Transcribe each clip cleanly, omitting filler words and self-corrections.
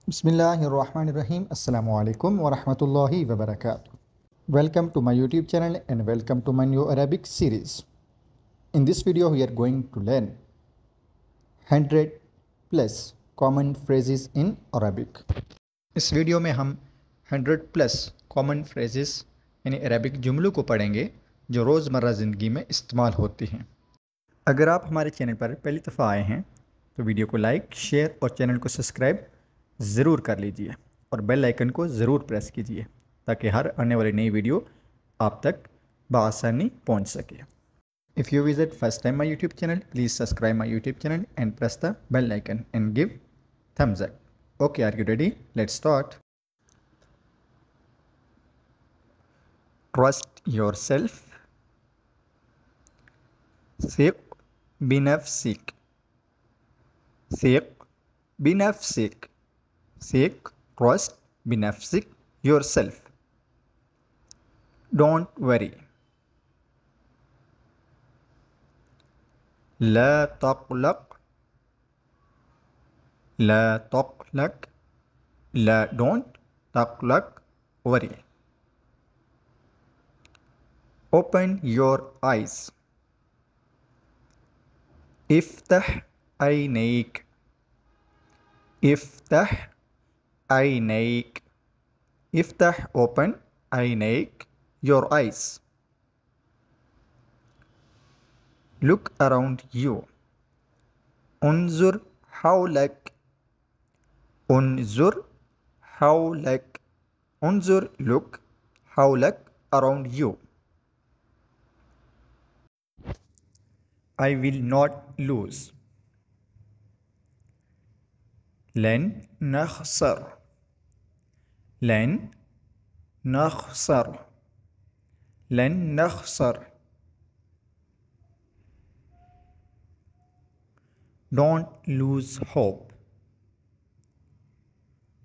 Bismillahirrahmanirrahim. Assalamu alaikum wa rahmatullahi wa barakatuh. Welcome to my YouTube channel and welcome to my new Arabic series. In this video we are going to learn 100 plus common phrases in Arabic. इस video में हम 100 plus common phrases यानी Arabic जुमलों को पढ़ेंगे जो रोज़मर्रा ज़िंदगी में इस्तेमाल होती हैं। अगर आप हमारे चैनल पर पहली दफ़ा आए हैं तो वीडियो को लाइक, शेयर और चैनल को सब्सक्राइब ज़रूर कर लीजिए और बेल आइकन को ज़रूर प्रेस कीजिए ताकि हर आने वाली नई वीडियो आप तक बआसानी पहुंच सके। If you visit first time my YouTube channel, please subscribe my YouTube channel and press the bell icon and give thumbs up. Okay, are you ready? Let's start. Trust yourself. ثق بنفسك. ثق بنفسك. ثق trust بنفسك yourself. Don't worry. لا تقلق. لا تقلق. لا don't تقلق worry. Open your eyes. افتح عينيك. افتح عينيك. افتح open عينيك your eyes. Look around you. انظر حولك. انظر حولك. انظر look حولك around you. I will not lose. لن نخسر. لن نخسر. لن نخسر. Don't lose hope.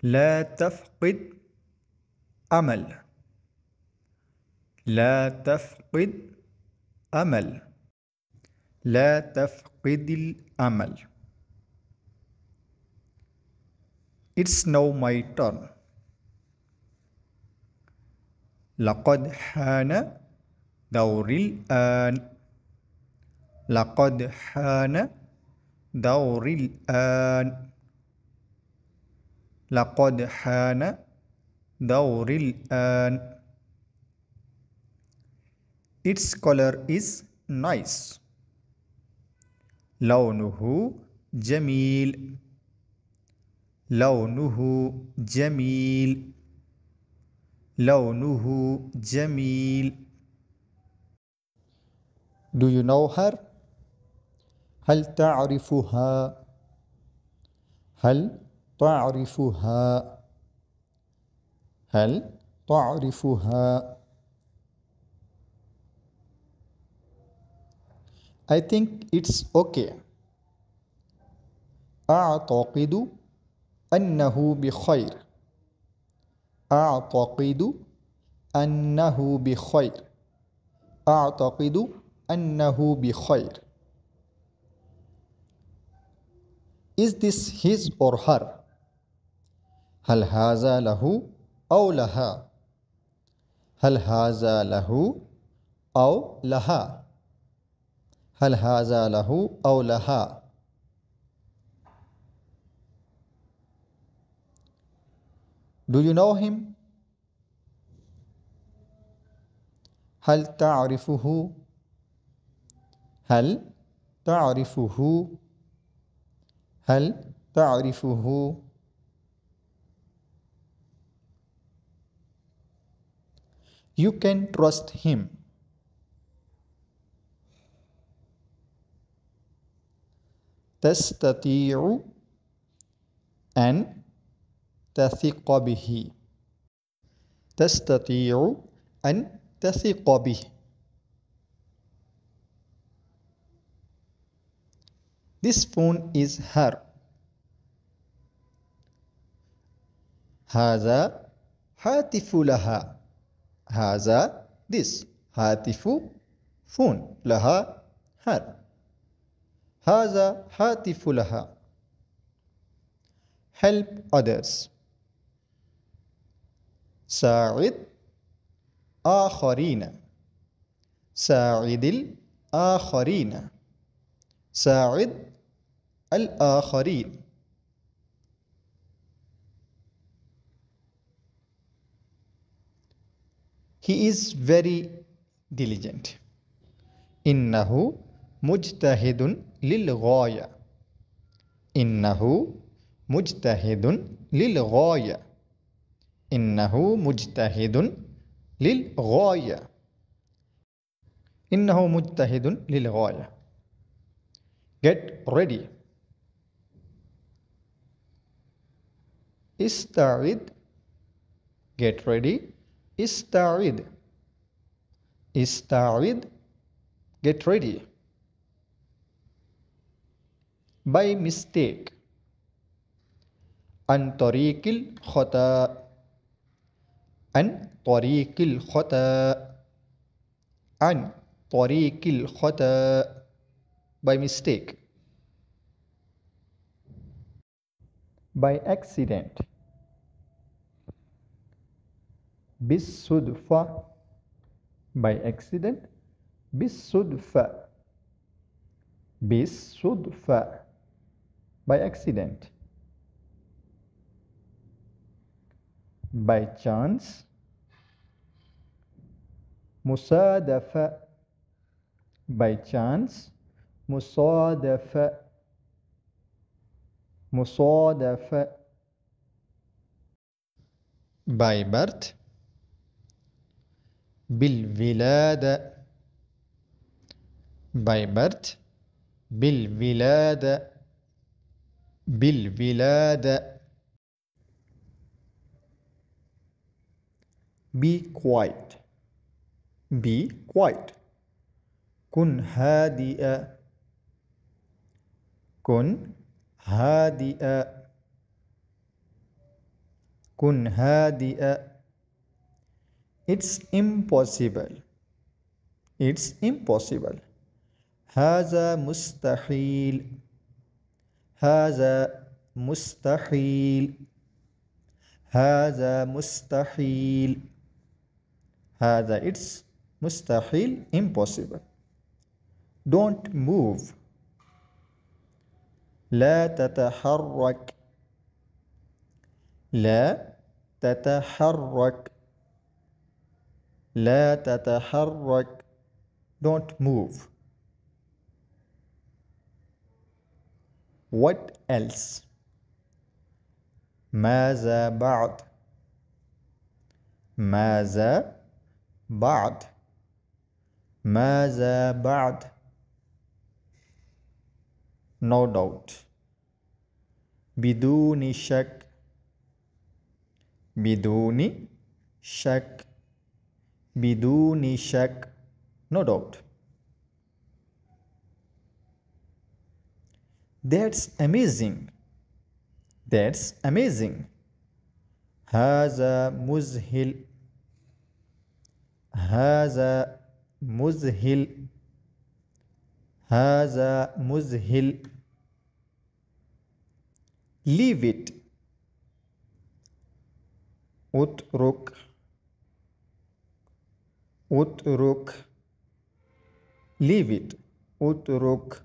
لا تفقد أمل. لا تفقد أمل. لا تفقد الأمل. It's now my turn. لقد حان دوري الآن. لقد حان دوري الآن. لقد حان دوري الآن. Its color is nice. لونه جميل. لونه جميل. لونه جميل. Do you know her? هل تعرفها؟ هل تعرفها؟ هل تعرفها؟ I think it's okay. أعتقد أنه بخير. أعتقد أنه بخير. أعتقد أنه بخير. Is this his or her? هل هذا له أو لها؟ هل هذا له أو لها؟ هل هذا له أو لها؟ Do you know him? هل تعرفه؟ هل تعرفه؟ هل تعرفه؟ You can trust him. تستطيع أن تثق به. تستطيع أن تثق به. This phone is her. هذا هاتف لها. هذا this هاتف phone لها her. هذا هاتف لها. Help others. ساعد آخرين. ساعد الآخرين. ساعد الآخرين. He is very diligent. إنه مجتهد للغاية. إنه مجتهد للغاية. إنه مجتهد للغاية. إنه مجتهد للغاية. Get ready. استعد. Get ready. استعد. استعد. Get ready. By mistake. عن طريق الخطأ. عن طريق الخطأ. عن طريق الخطأ. By mistake. By accident. بالصدفة. By accident. بالصدفة. بالصدفة. By accident. By chance. مصادفة. By chance. مصادفة. مصادفة. By birth. بالولادة. By birth. بالولادة. بالولادة. Be quiet. Be quiet. كن هادئا. كن هادئا. كن هادئا. It's impossible. It's impossible. هذا مستحيل. هذا مستحيل. هذا مستحيل. هذا it's مستحيل impossible. Don't move. لا تتحرك. لا تتحرك. لا تتحرك. Don't move. What else? ماذا بعد؟ ماذا بعد؟ ماذا بعد؟ No doubt. بدون شك. بدون شك. بدون شك. No doubt. That's amazing. That's amazing. هذا مذهل. هذا مذهل. هذا مذهل. Leave it. اترك. اترك. Leave it. اترك.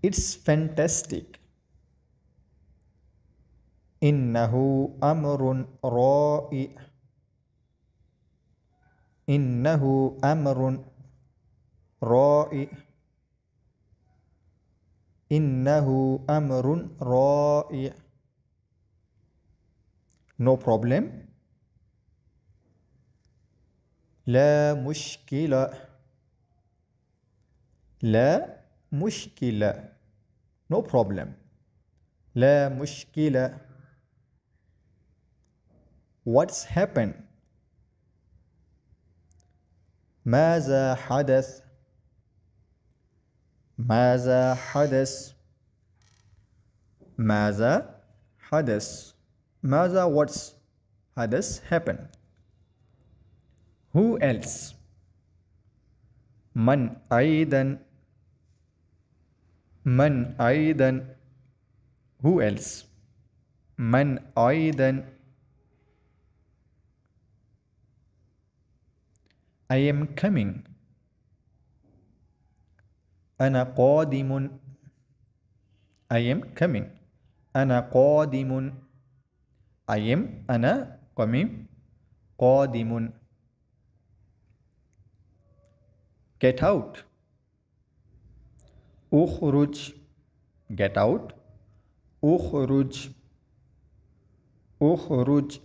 It's fantastic. إنه أمر رائع. إنه أمر رائع. إنه أمر رائع. No problem. لا مشكلة. لا مشكلة. No problem. لا مشكلة. What's happened? ماذا حدث؟ ماذا حدث؟ ماذا حدث؟ ماذا what's حدث happen. Who else? من أيضا. من أيضا. Who else? من أيضا. I am coming. أنا قادم. I am coming. أنا قادم. I am أنا قادم. Get out. أخرج. Get out. أخرج. أخرج.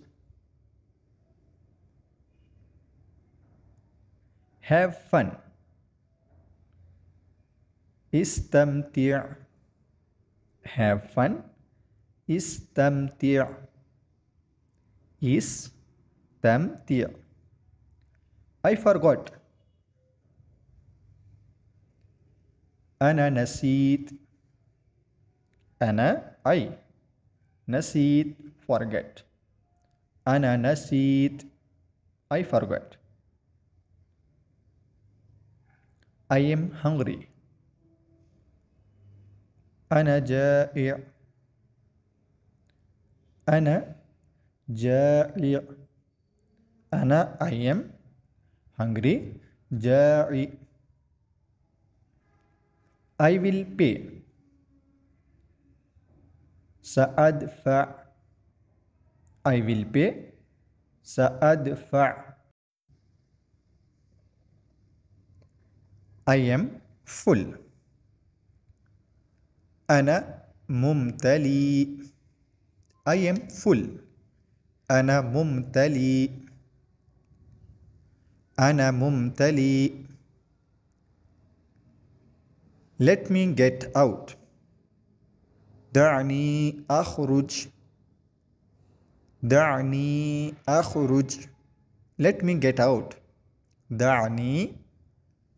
Have fun. استمتع. Have fun. استمتع. استمتع. I forgot. أنا نسيت. أنا نسيت. forget. أنا نسيت. I forgot. I am hungry. أنا جائع. أنا جائع. أنا I am hungry. جائع. I will pay. سأدفع. I will pay. سأدفع. I am full. أنا ممتلئ. I am full. أنا ممتلئ. أنا ممتلئ. Let me get out. دعني أخرج. دعني أخرج. Let me get out. دعني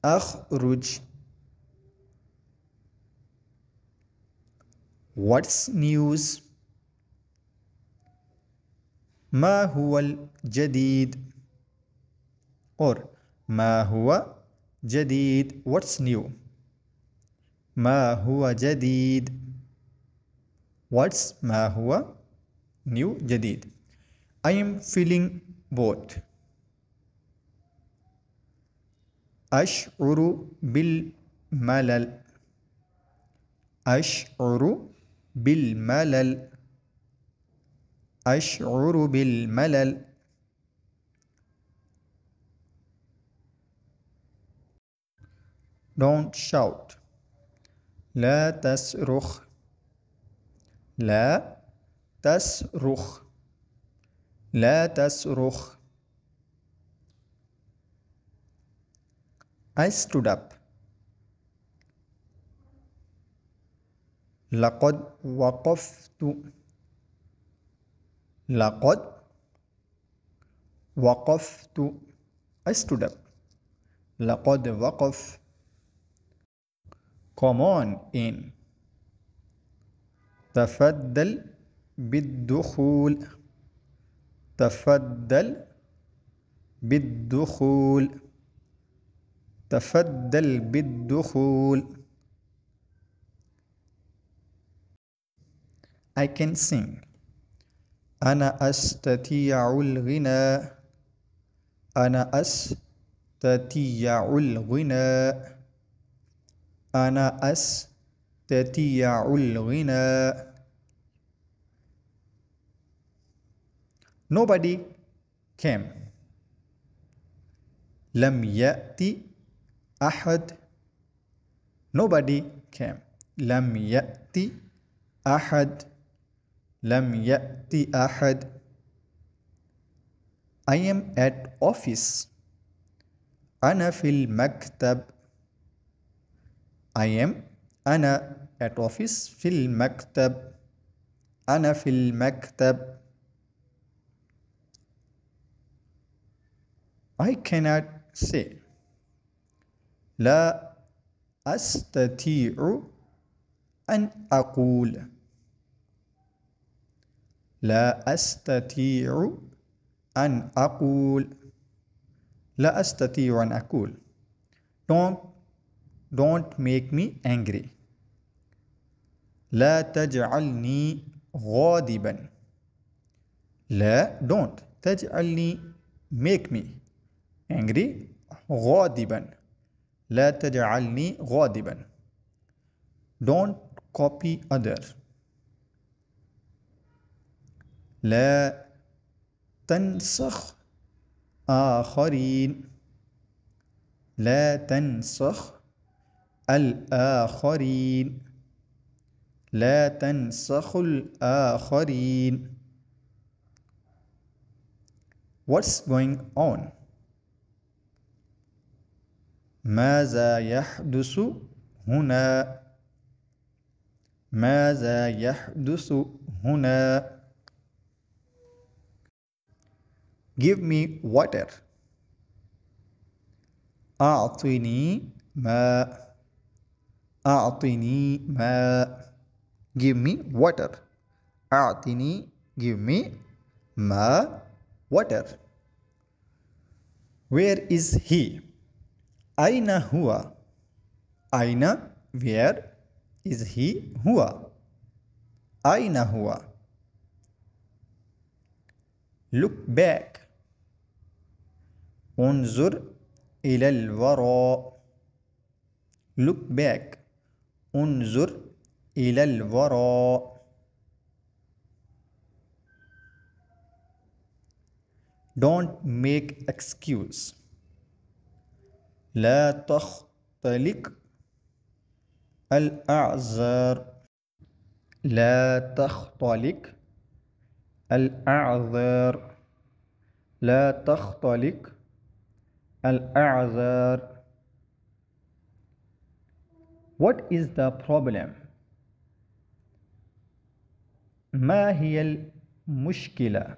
أخرج. What's news? ما هو الجديد؟ or ما هو جديد. What's new? ما هو جديد. What's ما هو new جديد. I am feeling bored. أشعر بالملل. أشعر بالملل. أشعر بالملل. Don't shout. لا تصرخ. لا تصرخ. لا تصرخ. I stood up. لقد وقفت. لقد وقفت. I stood up. لقد وقف. Come on in. تفضل بالدخول. تفضل بالدخول. تفضل بالدخول. I can sing. أنا أستطيع الغناء. أنا أستطيع الغناء. أنا أستطيع الغناء. Nobody came. لم يأتي أحد. Nobody came. لم يأتي أحد. لم يأتي أحد. I am at office. أنا في المكتب. I am أنا at office في المكتب. أنا في المكتب. I cannot say. لا أستطيع أن أقول. لا أستطيع أن أقول. لا أستطيع أن أقول. Don't make me angry. لا تجعلني غاضبا. لا don't تجعلني make me angry غاضبا لا تجعلني غاضبا. don't copy other لا تنسخ آخرين لا تنسخ الآخرين لا تنسخ الآخرين. What's going on ماذا يحدث هنا ماذا يحدث هنا. give me water أعطني ماء أعطني ماء. give me water أعطني give me ماء water. where is he أين هو أين where is he هو أين هو. look back انظر إلى الوراء look back انظر إلى الوراء. don't make excuse لا تختلق الأعذار لا تختلق الأعذار لا تختلق الأعذار. what is the problem ما هي المشكلة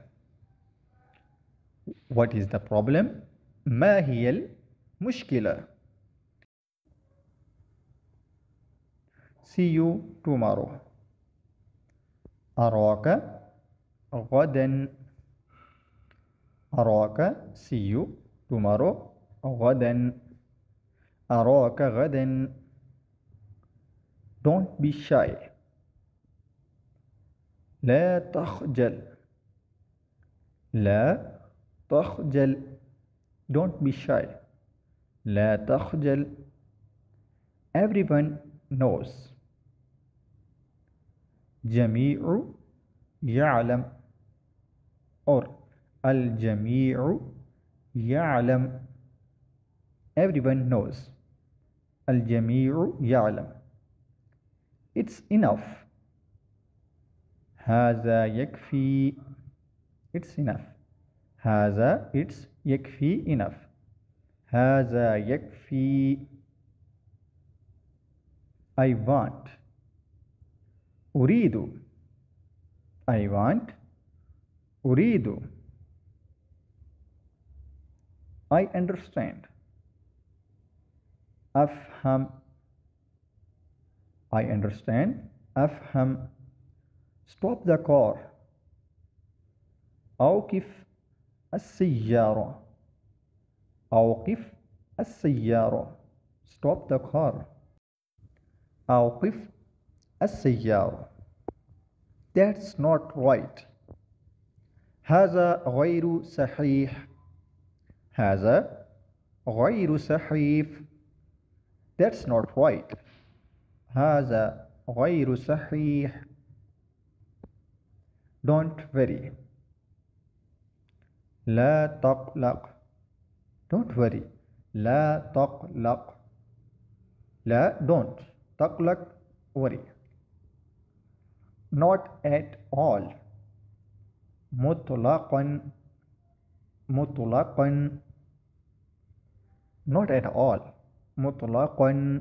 what is the problem ما هي المشكلة. see you tomorrow أراك غدا أراك see you tomorrow غدا أراك غدا. don't be shy لا تخجل لا تخجل don't be shy لا تخجل. everyone knows جميع يعلم or الجميع يعلم. everyone knows الجميع يعلم. it's enough هذا يكفي it's enough هذا it's يكفي enough هذا يكفي. I want أريد I want أريد. I understand أفهم I understand أفهم. stop the car أوقف السيارة أوقف السيارة stop the car أوقف السيارة. that's not right هذا غير صحيح هذا غير صحيح. that's not right هذا غير صحيح. don't worry لا تقلق don't worry لا تقلق لا don't تقلق worry. not at all مطلقا مطلقا not at all مطلقا.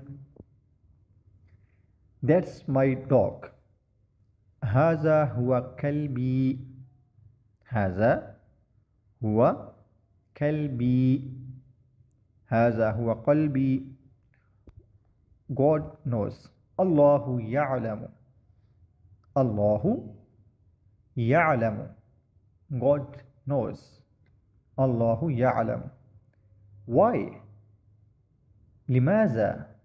that's my dog هذا هو كلبي هذا هو كلبي هذا هو قلبي. God knows الله يعلم الله يعلم. God knows الله يعلم. why لماذا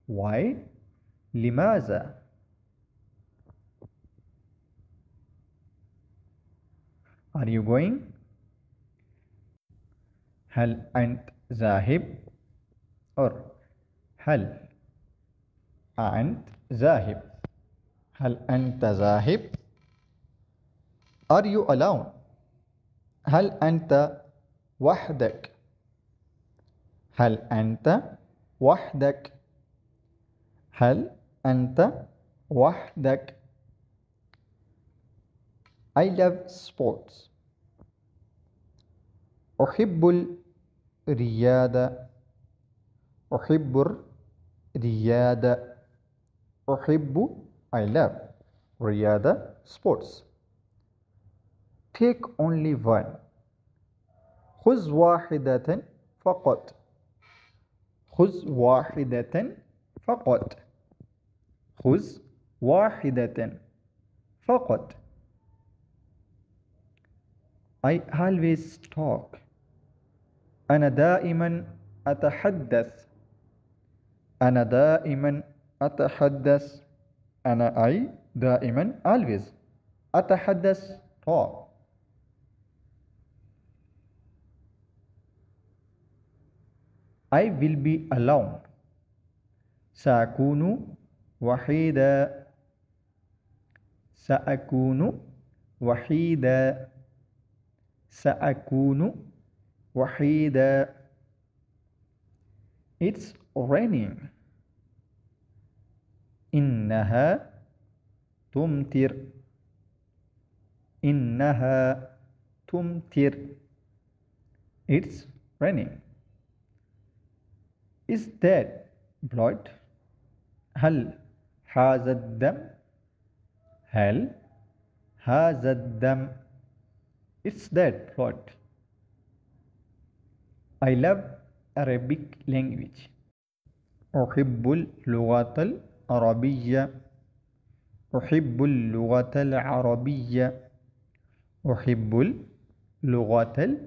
why لماذا. Are you going? هل أنت ذاهب؟ or هل أنت ذاهب؟ هل أنت ذاهب؟ Are you alone? هل أنت وحدك؟ هل أنت وحدك؟ هل أنت وحدك؟ I love sports. أحب الرياضة. أحب الرياضة. أحب I love رياضة sports. Take only one. خذ واحدة فقط. خذ واحدة فقط. خذ واحدة فقط. I always talk. أنا دائما أتحدث. أنا دائما أتحدث. أنا دائما always أتحدث talk. I will be alone. سأكون وحيدا. سأكون وحيدا. سأكون وحيدا. It's raining. إنها تمطر. إنها تمطر. It's raining. Is that blood? هل هذا الدم؟ هل هذا الدم؟ It's that blood. I love Arabic language. أحب اللغة العربية. أحب اللغة العربية. أحب اللغة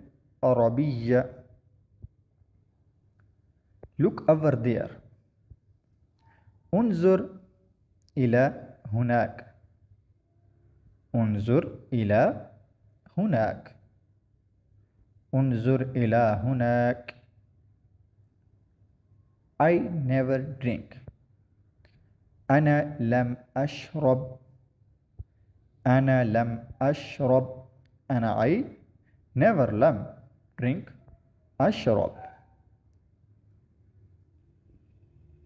العربية. Look over there. انظر إلى هناك. انظر إلى هناك. انظر إلى هناك. I never drink. أنا لم أشرب. أنا لم أشرب. أنا I never لم drink أشرب.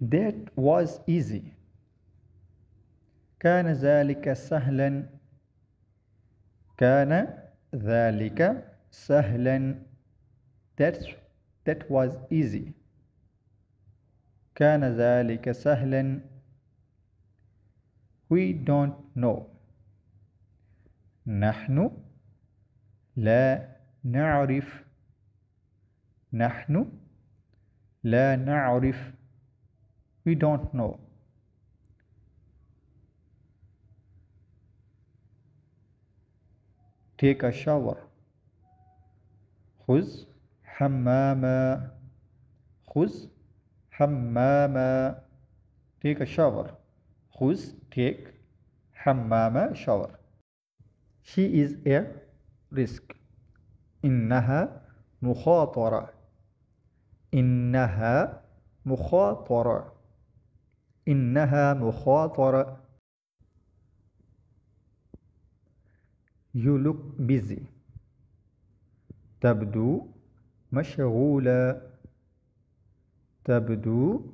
That was easy. كان ذلك سهلا. كان ذلك سهلا. That was easy. كان ذلك سهلا. We don't know. نحن لا نعرف. نحن لا نعرف. We don't know. Take a shower. خذ حماما. خذ حماما. Take a shower. خذ take حماما shower. She is a risk. إنها مخاطرة. إنها مخاطرة. إنها مخاطرة. You look busy. تبدو مشغولة. تبدو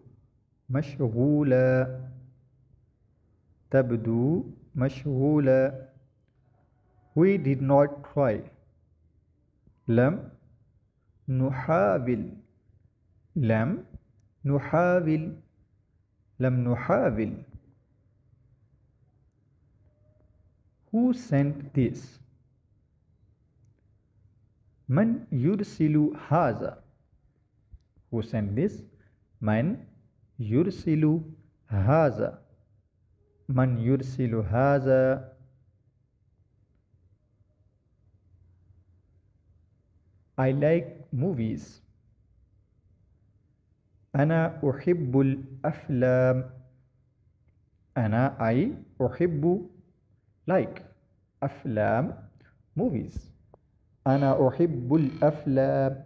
مشغولة. تبدو مشغولة. We did not try. لم نحاول. لم نحاول. لم نحاول. Who sent this? من يرسل هذا؟ Who sent this? من يرسل هذا؟ من يرسل هذا؟ I like movies. أنا أحب الأفلام. أنا أحب like أفلام movies. أنا أحب الأفلام.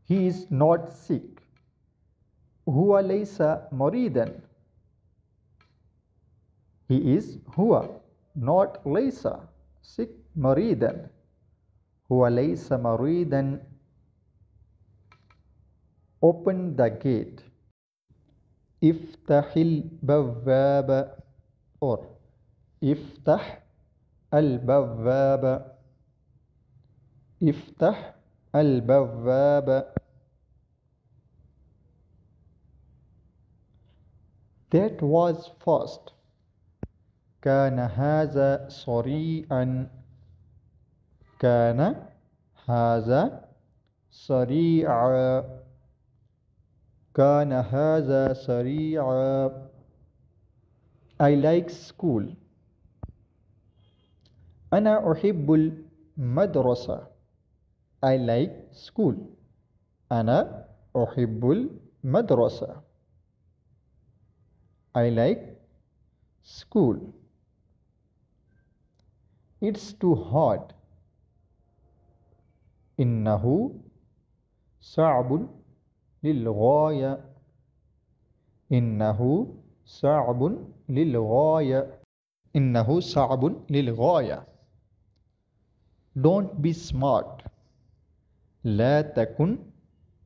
He is not sick. هو ليس مريضا. He is هو not ليس sick مريضا. هو ليس مريضا. Open the gate. افتح البوابة or افتح البوابة. افتح البوابة. That was fast. كان هذا سريعا. كان هذا سريعا. كان هذا سريعا. I like school. أنا أحب المدرسة. I like school. أنا أحب المدرسة. I like school. It's too hard. إنه صعب للغاية. إنه صعب للغاية. إنه صعب للغاية. Don't be smart. لا تكن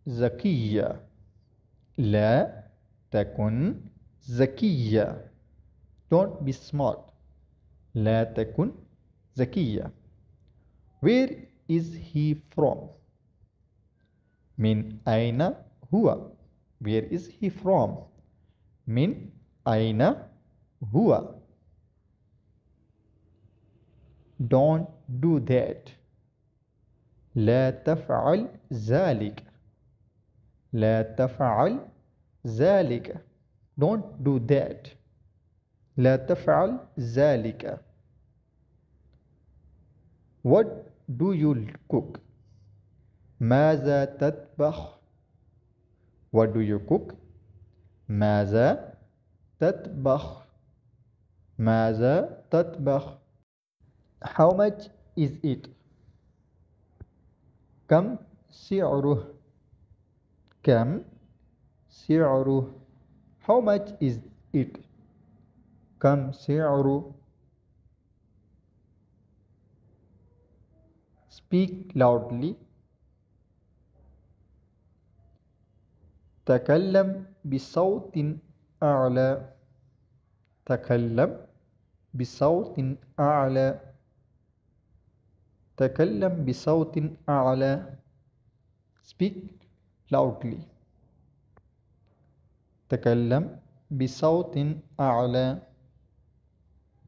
ذكيا. لا تكن ذكيا. Don't be smart. لا تكن ذكيا. Where is he from? من أين هو? Where is he from? من أين هو? Don't do that. لا تفعل ذلك. لا تفعل ذلك. Don't do that. لا تفعل ذلك. What do you cook? ماذا تطبخ؟ What do you cook? ماذا تطبخ؟ ماذا تطبخ؟ How much is it? كم سعره؟ كم سعره؟ How much is it? كم سعره؟ Speak loudly. تكلم بصوت أعلى. تكلم بصوت أعلى. تكلم بصوت أعلى. Speak loudly. تكلم بصوت أعلى.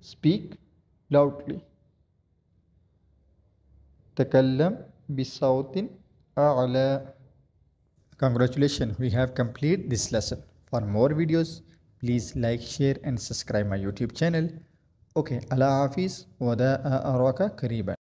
Speak loudly. تكلم بصوت أعلى. Congratulations, we have completed this lesson. For more videos, please like, share and subscribe my YouTube channel. Okay, Allah Hafiz, wada أراك قريبا.